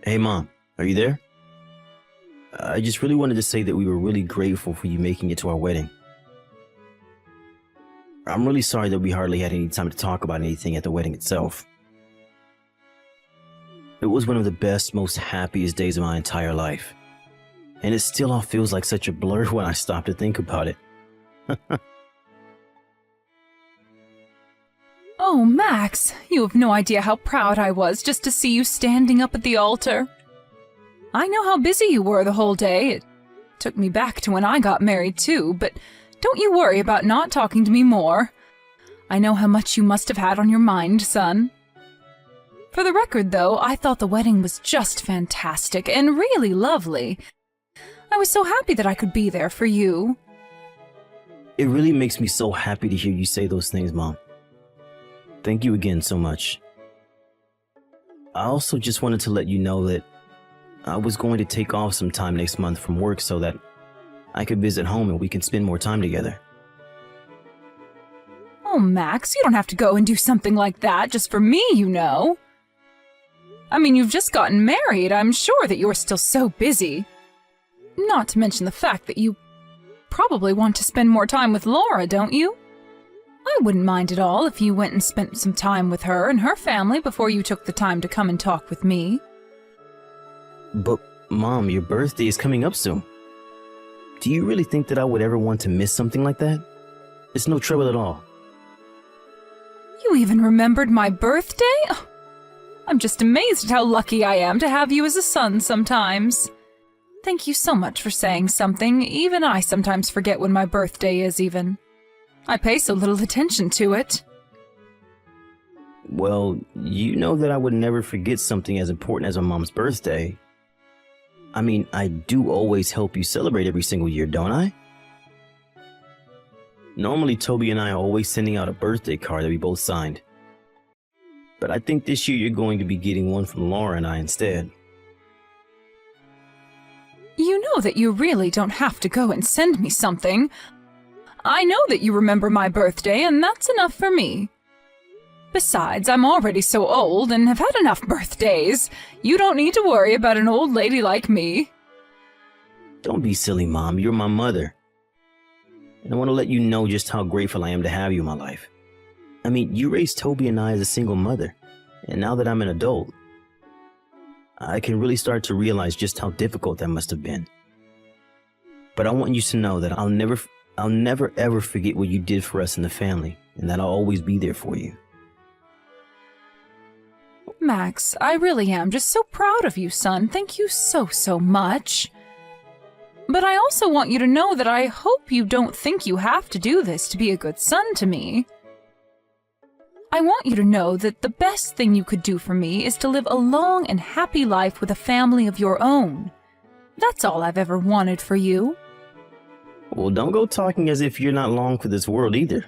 Hey Mom, are you there? I just really wanted to say that we were really grateful for you making it to our wedding. I'm really sorry that we hardly had any time to talk about anything at the wedding itself. It was one of the best, most happiest days of my entire life. And it still all feels like such a blur when I stop to think about it. Oh, Max, you have no idea how proud I was just to see you standing up at the altar. I know how busy you were the whole day. It took me back to when I got married too, but don't you worry about not talking to me more. I know how much you must have had on your mind, son. For the record, though, I thought the wedding was just fantastic and really lovely. I was so happy that I could be there for you. It really makes me so happy to hear you say those things, Mom. Thank you again so much. I also just wanted to let you know that I was going to take off some time next month from work so that I could visit home and we can spend more time together. Oh, Max, you don't have to go and do something like that just for me, you know. I mean, you've just gotten married. I'm sure that you're still so busy. Not to mention the fact that you probably want to spend more time with Laura, don't you? I wouldn't mind at all if you went and spent some time with her and her family before you took the time to come and talk with me. But, Mom, your birthday is coming up soon. Do you really think that I would ever want to miss something like that? It's no trouble at all. You even remembered my birthday? Oh, I'm just amazed at how lucky I am to have you as a son sometimes. Thank you so much for saying something. Even I sometimes forget when my birthday is even. I pay so little attention to it. Well, you know that I would never forget something as important as my mom's birthday. I mean, I do always help you celebrate every single year, don't I? Normally, Toby and I are always sending out a birthday card that we both signed. But I think this year you're going to be getting one from Laura and I instead. You know that you really don't have to go and send me something. I know that you remember my birthday, and that's enough for me. Besides, I'm already so old and have had enough birthdays. You don't need to worry about an old lady like me. Don't be silly, Mom. You're my mother. And I want to let you know just how grateful I am to have you in my life. I mean, you raised Toby and I as a single mother, and now that I'm an adult, I can really start to realize just how difficult that must have been. But I want you to know that I'll never ever forget what you did for us in the family, and that I'll always be there for you. Max, I really am just so proud of you, son. Thank you so much. But I also want you to know that I hope you don't think you have to do this to be a good son to me. I want you to know that the best thing you could do for me is to live a long and happy life with a family of your own. That's all I've ever wanted for you. Well, don't go talking as if you're not long for this world either.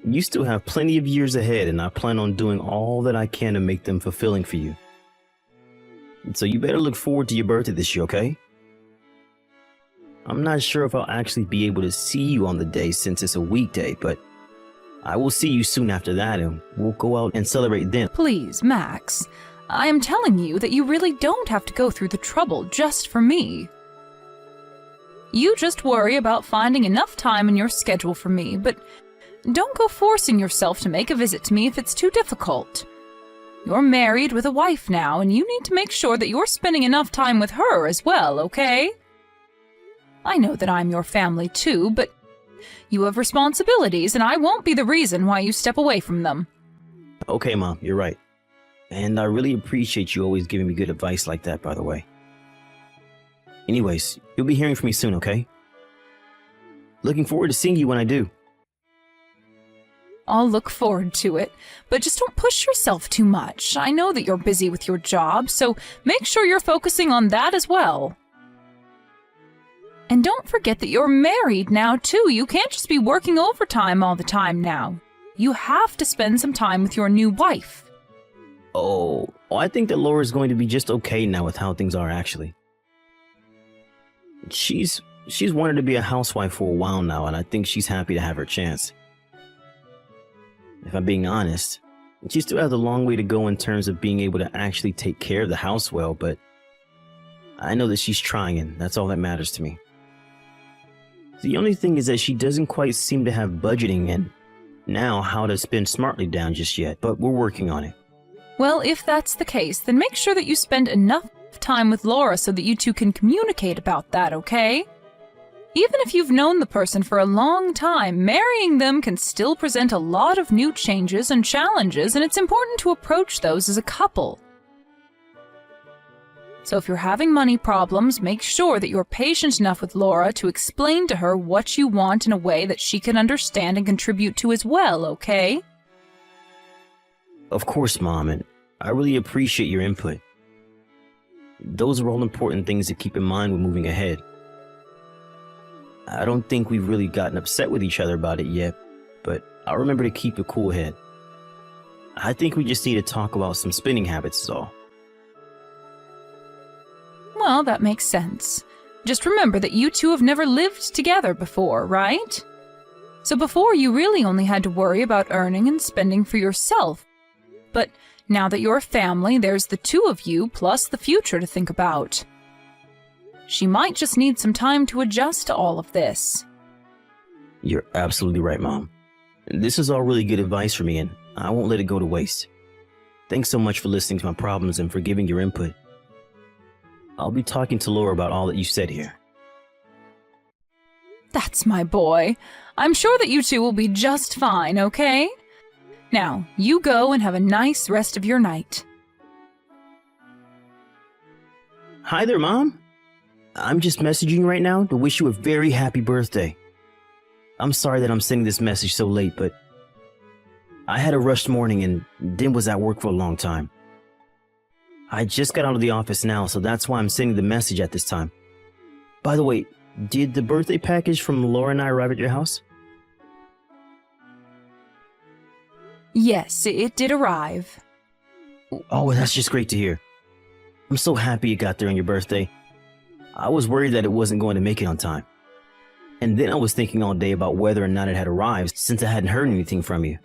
You still have plenty of years ahead, and I plan on doing all that I can to make them fulfilling for you. So you better look forward to your birthday this year, okay? I'm not sure if I'll actually be able to see you on the day since it's a weekday, but I will see you soon after that, and we'll go out and celebrate then. Please, Max, I am telling you that you really don't have to go through the trouble just for me. You just worry about finding enough time in your schedule for me, but don't go forcing yourself to make a visit to me if it's too difficult. You're married with a wife now, and you need to make sure that you're spending enough time with her as well, okay? I know that I'm your family too, but you have responsibilities, and I won't be the reason why you step away from them. Okay, Mom, you're right. And I really appreciate you always giving me good advice like that, by the way. Anyways, you'll be hearing from me soon, okay? Looking forward to seeing you when I do. I'll look forward to it, but just don't push yourself too much. I know that you're busy with your job, so make sure you're focusing on that as well. And don't forget that you're married now, too. You can't just be working overtime all the time now. You have to spend some time with your new wife. Oh, I think that Laura's going to be just okay now with how things are, actually. She's wanted to be a housewife for a while now, and I think she's happy to have her chance. If I'm being honest, She still has a long way to go in terms of being able to actually take care of the house well, but I know that she's trying, and that's all that matters to me. The only thing is that she doesn't quite seem to have budgeting and now how to spend smartly down just yet, but we're working on it. Well, if that's the case, then make sure that you spend enough time with Laura so that you two can communicate about that, okay? Even if you've known the person for a long time, marrying them can still present a lot of new changes and challenges, and it's important to approach those as a couple. So if you're having money problems, make sure that you're patient enough with Laura to explain to her what you want in a way that she can understand and contribute to as well, okay? Of course, Mom, and I really appreciate your input. Those are all important things to keep in mind when moving ahead. I don't think we've really gotten upset with each other about it yet, but I'll remember to keep a cool head. I think we just need to talk about some spending habits is all. Well, that makes sense. Just remember that you two have never lived together before, right? So before, you really only had to worry about earning and spending for yourself. But now that you're a family, there's the two of you plus the future to think about. She might just need some time to adjust to all of this. You're absolutely right, Mom. This is all really good advice for me, and I won't let it go to waste. Thanks so much for listening to my problems and for giving your input. I'll be talking to Laura about all that you said here. That's my boy. I'm sure that you two will be just fine, okay? Now, you go and have a nice rest of your night. Hi there, Mom. I'm just messaging you right now to wish you a very happy birthday. I'm sorry that I'm sending this message so late, but I had a rushed morning and then was at work for a long time. I just got out of the office now, so that's why I'm sending the message at this time. By the way, did the birthday package from Laura and I arrive at your house? Yes, it did arrive. Oh, that's just great to hear. I'm so happy it got there on your birthday. I was worried that it wasn't going to make it on time. And then I was thinking all day about whether or not it had arrived since I hadn't heard anything from you.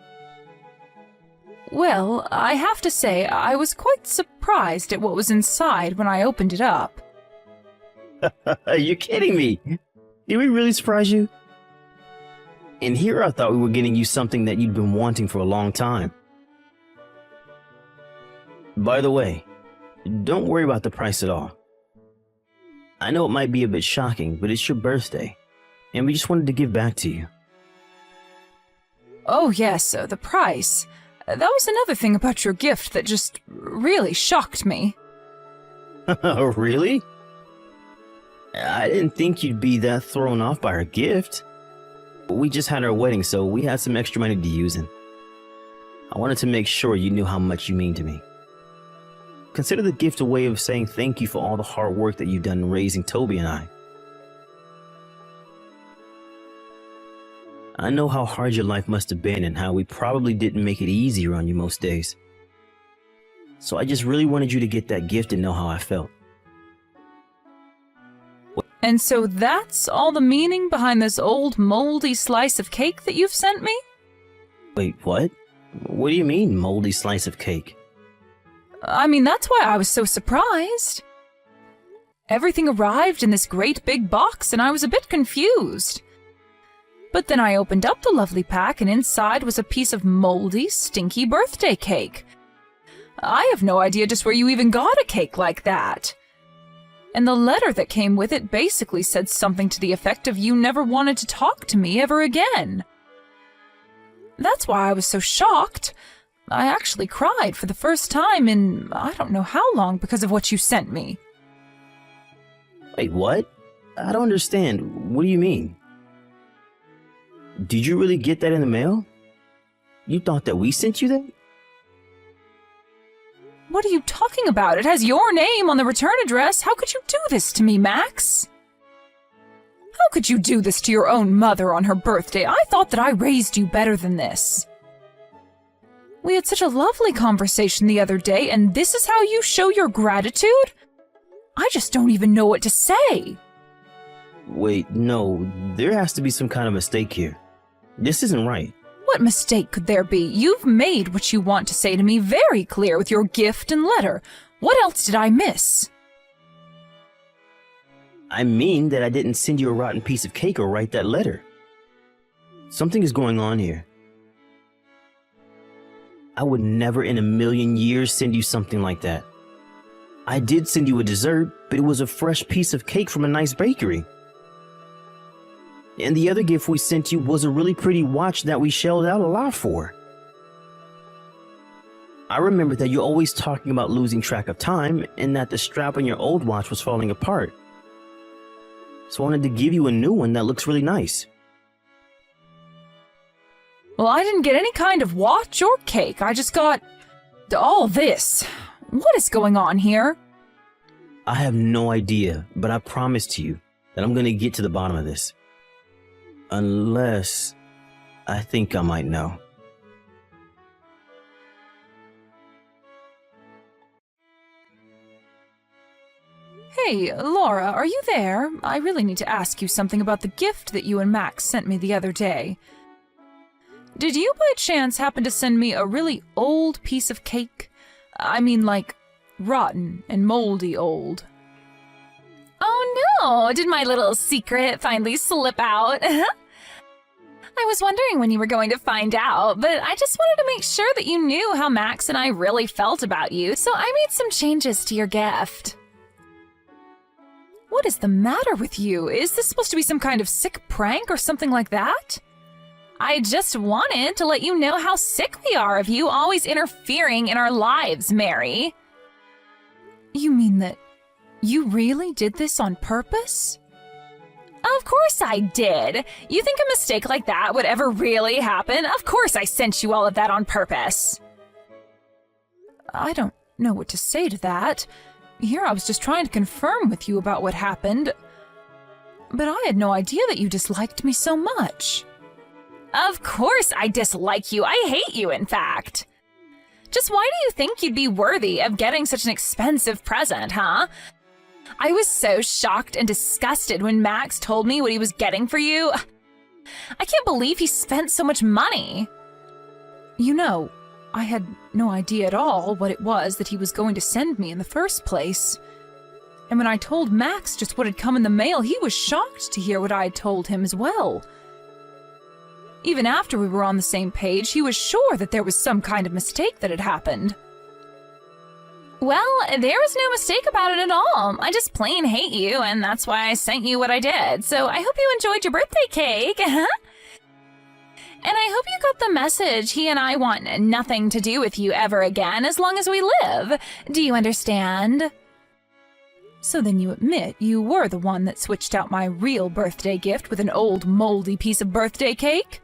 Well, I have to say, I was quite surprised at what was inside when I opened it up. You're kidding me. Did we really surprise you? And here I thought we were getting you something that you'd been wanting for a long time. By the way, don't worry about the price at all. I know it might be a bit shocking, but it's your birthday, and we just wanted to give back to you. Oh yes, the price. That was another thing about your gift that just really shocked me. Really? I didn't think you'd be that thrown off by our gift. We just had our wedding, so we had some extra money to use, and I wanted to make sure you knew how much you mean to me. Consider the gift a way of saying thank you for all the hard work that you've done in raising Toby and I. I know how hard your life must have been and how we probably didn't make it easier on you most days. So I just really wanted you to get that gift and know how I felt. And so that's all the meaning behind this old moldy slice of cake that you've sent me? Wait, what? What do you mean, moldy slice of cake? I mean, that's why I was so surprised. Everything arrived in this great big box and I was a bit confused. But then I opened up the lovely pack and inside was a piece of moldy, stinky birthday cake. I have no idea just where you even got a cake like that. And the letter that came with it basically said something to the effect of you never wanted to talk to me ever again. That's why I was so shocked. I actually cried for the first time in I don't know how long because of what you sent me. Wait, what? I don't understand. What do you mean? Did you really get that in the mail? You thought that we sent you that? What are you talking about? It has your name on the return address. How could you do this to me, Max? How could you do this to your own mother on her birthday? I thought that I raised you better than this. We had such a lovely conversation the other day, and this is how you show your gratitude? I just don't even know what to say. Wait, no, there has to be some kind of mistake here. This isn't right. What mistake could there be? You've made what you want to say to me very clear with your gift and letter. What else did I miss? I mean that I didn't send you a rotten piece of cake or write that letter. Something is going on here. I would never in a million years send you something like that. I did send you a dessert, but it was a fresh piece of cake from a nice bakery. And the other gift we sent you was a really pretty watch that we shelled out a lot for. I remember that you're always talking about losing track of time and that the strap on your old watch was falling apart. So I wanted to give you a new one that looks really nice. Well, I didn't get any kind of watch or cake. I just got all this. What is going on here? I have no idea, but I promise to you that I'm going to get to the bottom of this. Unless I think I might know. Hey, Laura, are you there? I really need to ask you something about the gift that you and Max sent me the other day. Did you by chance happen to send me a really old piece of cake? I mean, like, rotten and moldy old. Oh no! Did my little secret finally slip out? I was wondering when you were going to find out, but I just wanted to make sure that you knew how Max and I really felt about you, so I made some changes to your gift. What is the matter with you? Is this supposed to be some kind of sick prank or something like that? I just wanted to let you know how sick we are of you always interfering in our lives, Mary. You mean that you really did this on purpose? Of course I did. You think a mistake like that would ever really happen? Of course I sent you all of that on purpose. I don't know what to say to that. Here I was just trying to confirm with you about what happened. But I had no idea that you disliked me so much. Of course I dislike you. I hate you, in fact. Just why do you think you'd be worthy of getting such an expensive present, huh? I was so shocked and disgusted when Max told me what he was getting for you. I can't believe he spent so much money. You know, I had no idea at all what it was that he was going to send me in the first place. And when I told Max just what had come in the mail, he was shocked to hear what I had told him as well. Even after we were on the same page, he was sure that there was some kind of mistake that had happened. Well, there was no mistake about it at all. I just plain hate you, and that's why I sent you what I did. So I hope you enjoyed your birthday cake. And I hope you got the message. He and I want nothing to do with you ever again as long as we live. Do you understand? So then you admit you were the one that switched out my real birthday gift with an old moldy piece of birthday cake?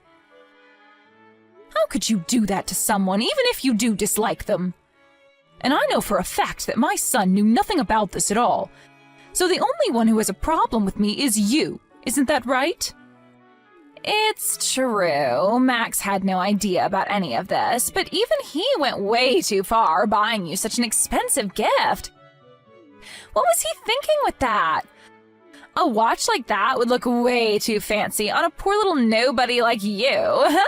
How could you do that to someone, even if you do dislike them? And I know for a fact that my son knew nothing about this at all. So the only one who has a problem with me is you. Isn't that right? It's true. Max had no idea about any of this, but even he went way too far buying you such an expensive gift. What was he thinking with that? A watch like that would look way too fancy on a poor little nobody like you.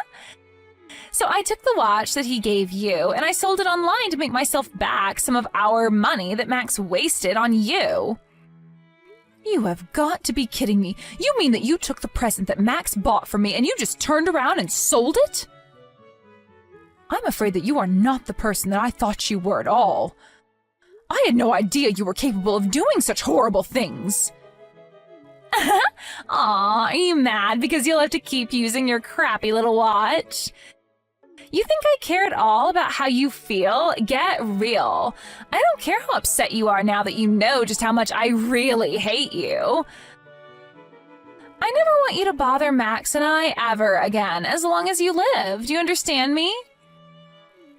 So I took the watch that he gave you and I sold it online to make myself back some of our money that Max wasted on you. You have got to be kidding me. You mean that you took the present that Max bought for me and you just turned around and sold it? I'm afraid that you are not the person that I thought you were at all. I had no idea you were capable of doing such horrible things. Aw, are you mad because you'll have to keep using your crappy little watch? You think I care at all about how you feel? Get real. I don't care how upset you are now that you know just how much I really hate you. I never want you to bother Max and I ever again, as long as you live. Do you understand me?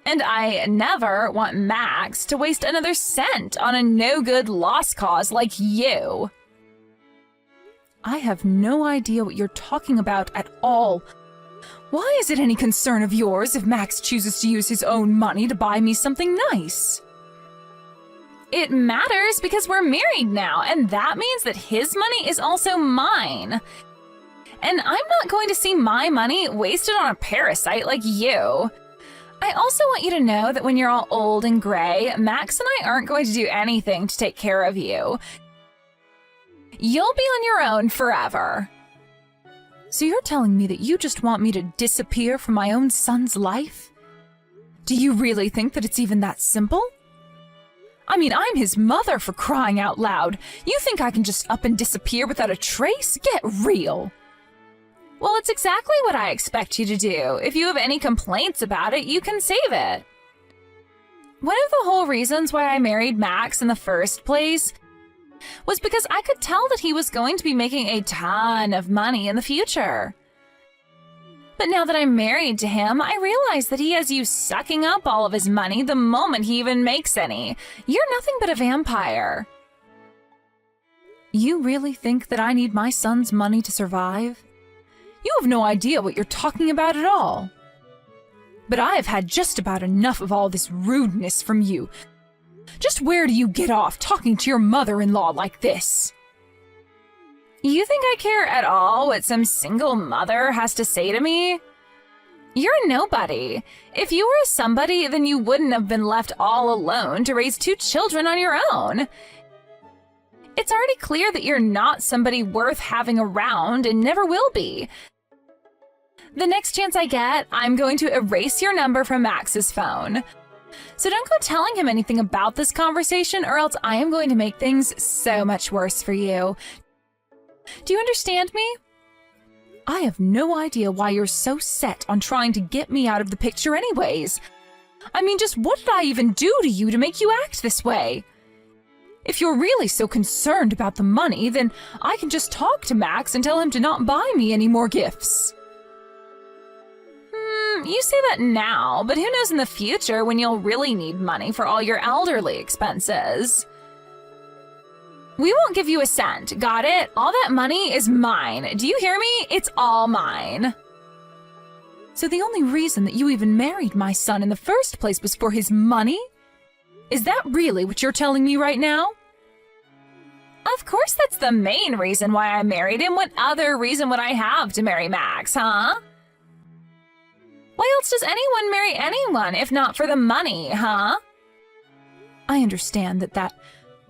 And I never want Max to waste another cent on a no-good lost cause like you. I have no idea what you're talking about at all. Why is it any concern of yours if Max chooses to use his own money to buy me something nice? It matters because we're married now, and that means that his money is also mine. and I'm not going to see my money wasted on a parasite like you. I also want you to know that when you're all old and gray, Max and I aren't going to do anything to take care of you. You'll be on your own forever. So you're telling me that you just want me to disappear from my own son's life? Do you really think that it's even that simple? I mean, I'm his mother, for crying out loud. You think I can just up and disappear without a trace? Get real. Well, it's exactly what I expect you to do. If you have any complaints about it, you can save it. One of the whole reasons why I married Max in the first place was because I could tell that he was going to be making a ton of money in the future. But now that I'm married to him, I realize that he has you sucking up all of his money the moment he even makes any. You're nothing but a vampire. You really think that I need my son's money to survive? You have no idea what you're talking about at all. But I have had just about enough of all this rudeness from you. Just where do you get off talking to your mother-in-law like this? You think I care at all what some single mother has to say to me? You're a nobody. If you were a somebody, then you wouldn't have been left all alone to raise 2 children on your own. It's already clear that you're not somebody worth having around and never will be. The next chance I get, I'm going to erase your number from Max's phone. So don't go telling him anything about this conversation, or else I am going to make things so much worse for you. Do you understand me? I have no idea why you're so set on trying to get me out of the picture anyways. I mean, just what did I even do to you to make you act this way? If you're really so concerned about the money, then I can just talk to Max and tell him to not buy me any more gifts. You say that now, but who knows in the future when you'll really need money for all your elderly expenses. We won't give you a cent, got it? All that money is mine. Do you hear me? It's all mine. So the only reason that you even married my son in the first place was for his money? Is that really what you're telling me right now? Of course that's the main reason why I married him. What other reason would I have to marry Max, huh? Why else does anyone marry anyone if not for the money, huh? I understand that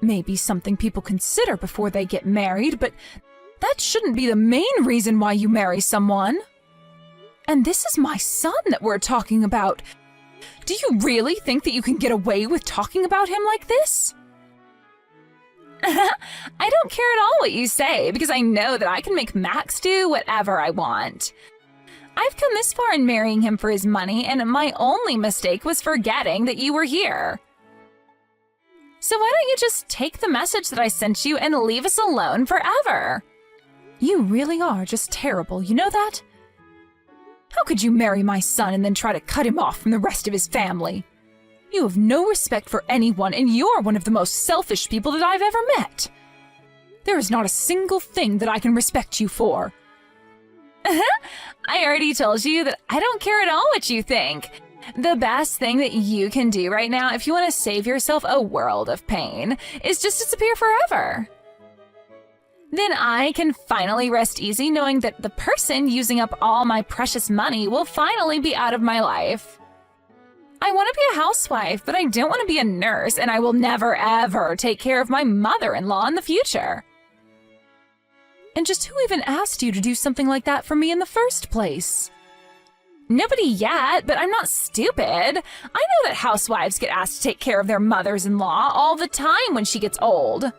may be something people consider before they get married, but that shouldn't be the main reason why you marry someone. And this is my son that we're talking about. Do you really think that you can get away with talking about him like this? I don't care at all what you say, because I know that I can make Max do whatever I want. I've come this far in marrying him for his money, and my only mistake was forgetting that you were here. So why don't you just take the message that I sent you and leave us alone forever? You really are just terrible, you know that? How could you marry my son and then try to cut him off from the rest of his family? You have no respect for anyone, and you're one of the most selfish people that I've ever met. There is not a single thing that I can respect you for. I already told you that I don't care at all what you think. The best thing that you can do right now, if you want to save yourself a world of pain, is just disappear forever. Then I can finally rest easy knowing that the person using up all my precious money will finally be out of my life. I want to be a housewife, but I don't want to be a nurse, and I will never, ever take care of my mother-in-law in the future. And just who even asked you to do something like that for me in the first place? Nobody yet, but I'm not stupid. I know that housewives get asked to take care of their mothers-in-law all the time when she gets old.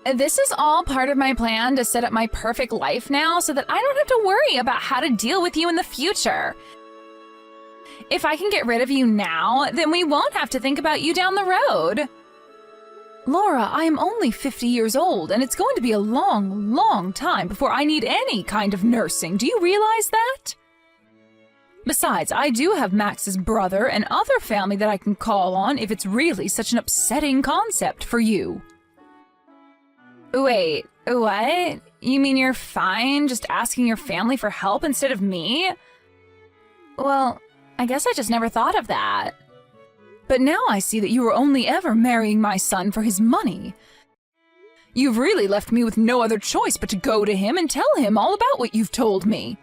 This is all part of my plan to set up my perfect life now so that I don't have to worry about how to deal with you in the future. If I can get rid of you now, then we won't have to think about you down the road. Laura, I am only 50 years old, and it's going to be a long, long time before I need any kind of nursing. Do you realize that? Besides, I do have Max's brother and other family that I can call on if it's really such an upsetting concept for you. Wait, what? You mean you're fine just asking your family for help instead of me? Well, I guess I just never thought of that. But now I see that you were only ever marrying my son for his money. You've really left me with no other choice but to go to him and tell him all about what you've told me.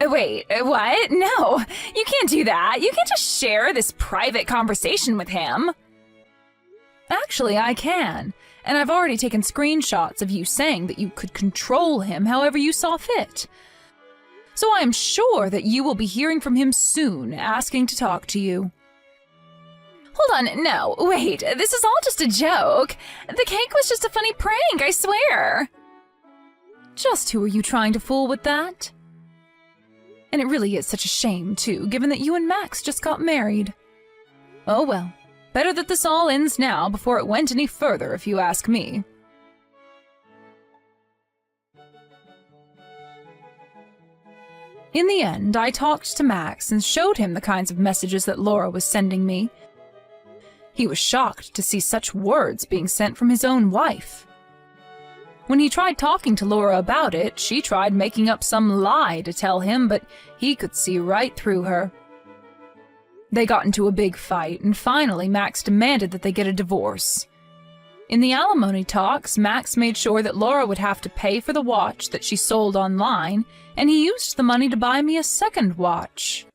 Wait, what? No, you can't do that. You can't just share this private conversation with him. Actually, I can, and I've already taken screenshots of you saying that you could control him however you saw fit. So I am sure that you will be hearing from him soon, asking to talk to you. Hold on, no, wait, this is all just a joke. The cake was just a funny prank, I swear. Just who are you trying to fool with that? And it really is such a shame, too, given that you and Max just got married. Oh well, better that this all ends now before it went any further, if you ask me. In the end, I talked to Max and showed him the kinds of messages that Laura was sending me. He was shocked to see such words being sent from his own wife. When he tried talking to Laura about it, she tried making up some lie to tell him, but he could see right through her. They got into a big fight, and finally Max demanded that they get a divorce. In the alimony talks, Max made sure that Laura would have to pay for the watch that she sold online, and he used the money to buy me a second watch.